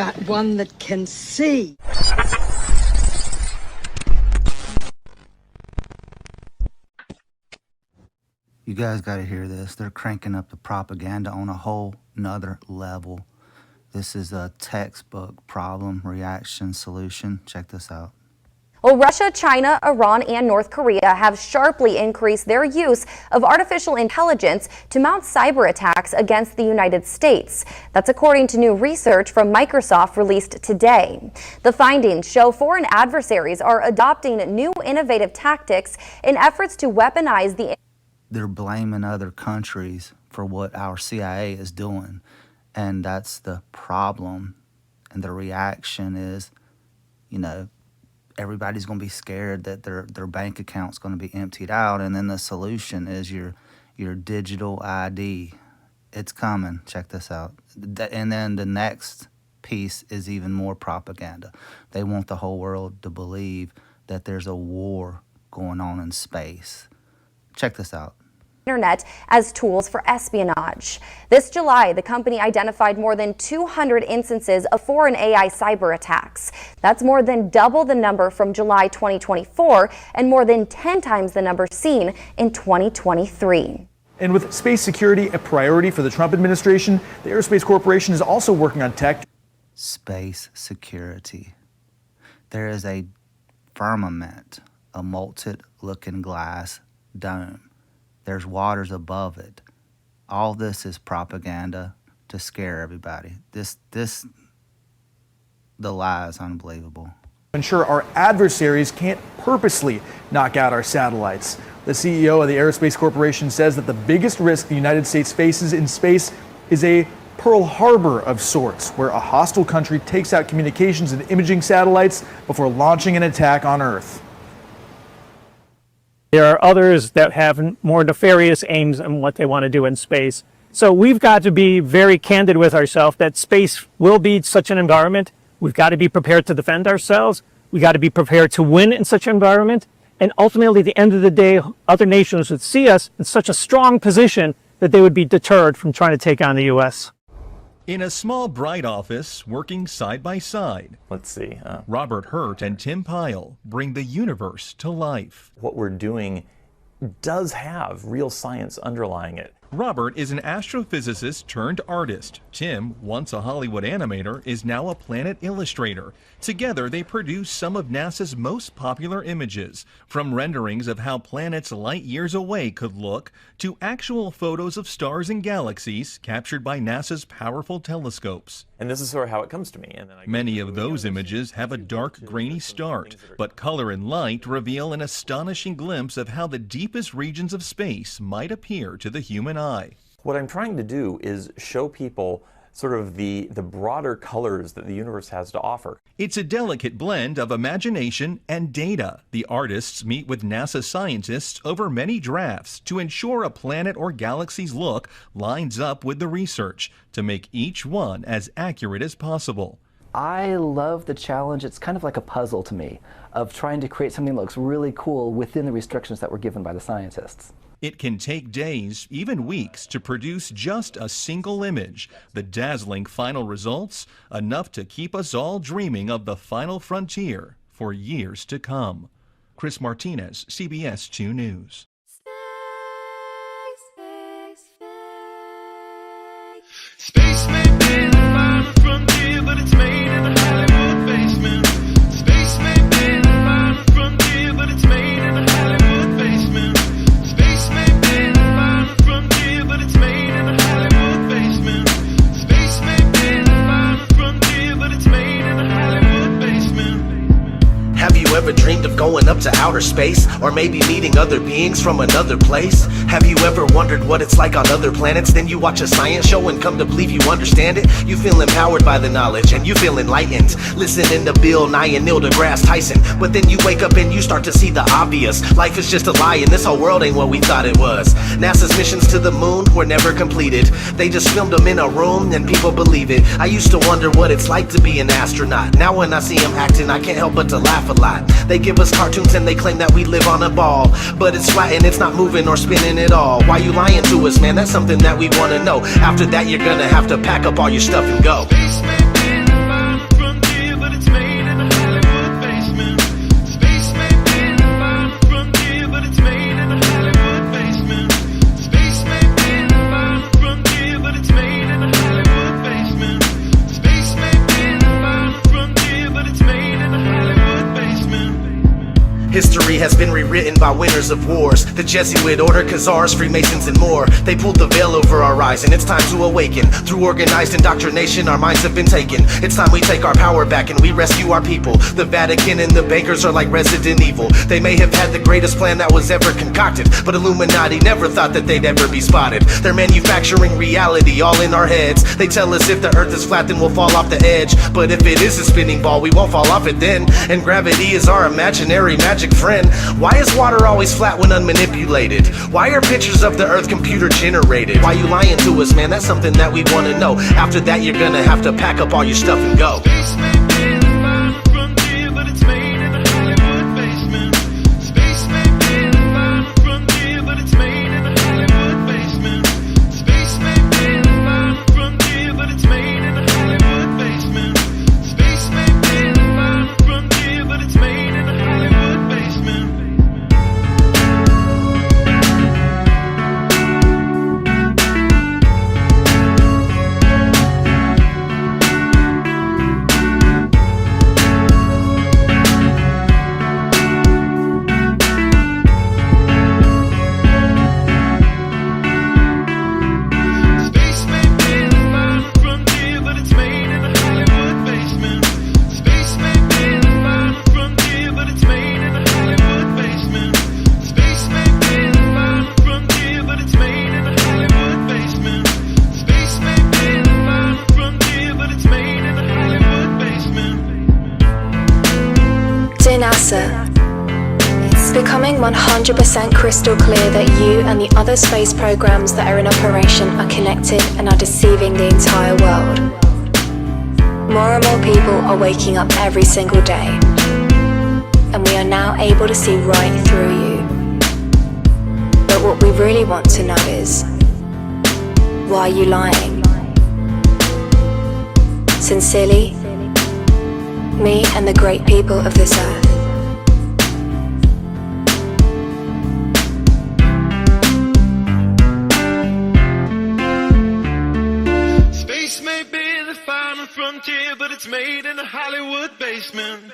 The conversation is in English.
got one that can see. You guys got to hear this. They're cranking up the propaganda on a whole nother level. This is a textbook problem, reaction, solution. Check this out. Well, Russia, China, Iran, and North Korea have sharply increased their use of artificial intelligence to mount cyber attacks against the United States. That's according to new research from Microsoft released today. The findings show foreign adversaries are adopting new innovative tactics in efforts to weaponize the... They're blaming other countries for what our CIA is doing, and that's the problem. And the reaction is, you know, everybody's going to be scared that their bank account's going to be emptied out, and then the solution is your digital ID. It's coming. Check this out. And then the next piece is even more propaganda. They want the whole world to believe that there's a war going on in space. Check this out. Internet as tools for espionage. This July, the company identified more than 200 instances of foreign AI cyber attacks. That's more than double the number from July 2024 and more than 10 times the number seen in 2023. And with space security a priority for the Trump administration, the Aerospace Corporation is also working on tech. Space security. There is a firmament, a molten looking glass dome. There's waters above it. All this is propaganda to scare everybody. The lie is unbelievable. Ensure our adversaries can't purposely knock out our satellites. The CEO of the Aerospace Corporation says that the biggest risk the United States faces in space is a Pearl Harbor of sorts, where a hostile country takes out communications and imaging satellites before launching an attack on Earth. There are others that have more nefarious aims in what they want to do in space. So we've got to be very candid with ourselves that space will be such an environment. We've got to be prepared to defend ourselves. We've got to be prepared to win in such an environment. And ultimately, at the end of the day, other nations would see us in such a strong position that they would be deterred from trying to take on the U.S. In a small, bright office, working side by side, let's see. Robert Hurt and Tim Pyle bring the universe to life. What we're doing does have real science underlying it. Robert is an astrophysicist turned artist. Tim, once a Hollywood animator, is now a planet illustrator. Together, they produce some of NASA's most popular images, from renderings of how planets light years away could look, to actual photos of stars and galaxies captured by NASA's powerful telescopes. And this is sort of how it comes to me. And then many of those images have a dark, grainy start, but color and light reveal an astonishing glimpse of how the deepest regions of space might appear to the human eye. What I'm trying to do is show people sort of the broader colors that the universe has to offer. It's a delicate blend of imagination and data. The artists meet with NASA scientists over many drafts to ensure a planet or galaxy's look lines up with the research to make each one as accurate as possible. I love the challenge. It's kind of like a puzzle to me of trying to create something that looks really cool within the restrictions that were given by the scientists. It can take days, even weeks, to produce just a single image. The dazzling final results, enough to keep us all dreaming of the final frontier for years to come. Chris Martinez, CBS 2 News. Space may be the final frontier, but it's made in the Hollywood basement. Space may be the final frontier, but it's made in the Hollywood basement. Space may be the final frontier, but it's made in the Hollywood basement. Space may be the final frontier, but it's made in the Hollywood basement. Have you ever dreamed of going up to outer space? Or maybe meeting other beings from another place? Have you ever wondered what it's like on other planets? Then you watch a science show and come to believe you understand it? You feel empowered by the knowledge and you feel enlightened, listening to Bill Nye and Neil deGrasse Tyson. But then you wake up and you start to see the obvious. Life is just a lie and this whole world ain't what we thought it was. NASA's missions to the moon were never completed. They just filmed them in a room and people believe it. I used to wonder what it's like to be an astronaut. Now when I see them acting, I can't help but to laugh a lot. They give us cartoons and they claim that we live on a ball, but it's flat and it's not moving or spinning at all. Why you lying to us, man? That's something that we want to know. After that, you're gonna have to pack up all your stuff and go. Space may be the final has been rewritten by winners of wars. The Jesuit order, Khazars, Freemasons, and more. They pulled the veil over our eyes, and it's time to awaken. Through organized indoctrination, our minds have been taken. It's time we take our power back and we rescue our people. The Vatican and the bankers are like Resident Evil. They may have had the greatest plan that was ever concocted, but Illuminati never thought that they'd ever be spotted. They're manufacturing reality all in our heads. They tell us if the earth is flat then we'll fall off the edge, but if it is a spinning ball we won't fall off it then. And gravity is our imaginary magic friend. Why is water always flat when unmanipulated? Why are pictures of the earth computer generated? Why you lying to us, man? That's something that we want to know. After that you're gonna have to pack up all your stuff and go. Space may be the final frontier, but it's made in the Hollywood basement. Space may be the final frontier, but it's made in the Hollywood basement. Space may be the final frontier, but it's made in the Hollywood basement. Space may be the final frontier, but it's made in the Hollywood basement. Space may be the final frontier, but it's made in the Hollywood basement. Space may be the final frontier, but it's made in the Hollywood basement. Space may be the final frontier, but it's made in the Hollywood basement. Space may be the final frontier, but it's made in the Hollywood basement. Dear NASA, it's becoming 100% crystal clear that you and the other space programs that are in operation are connected and are deceiving the entire world. More and more people are waking up every single day, and we are now able to see right through you. But what we really want to know is, why are you lying? Sincerely, me and the great people of this earth. Space may be the final frontier, but it's made in the Hollywood basement.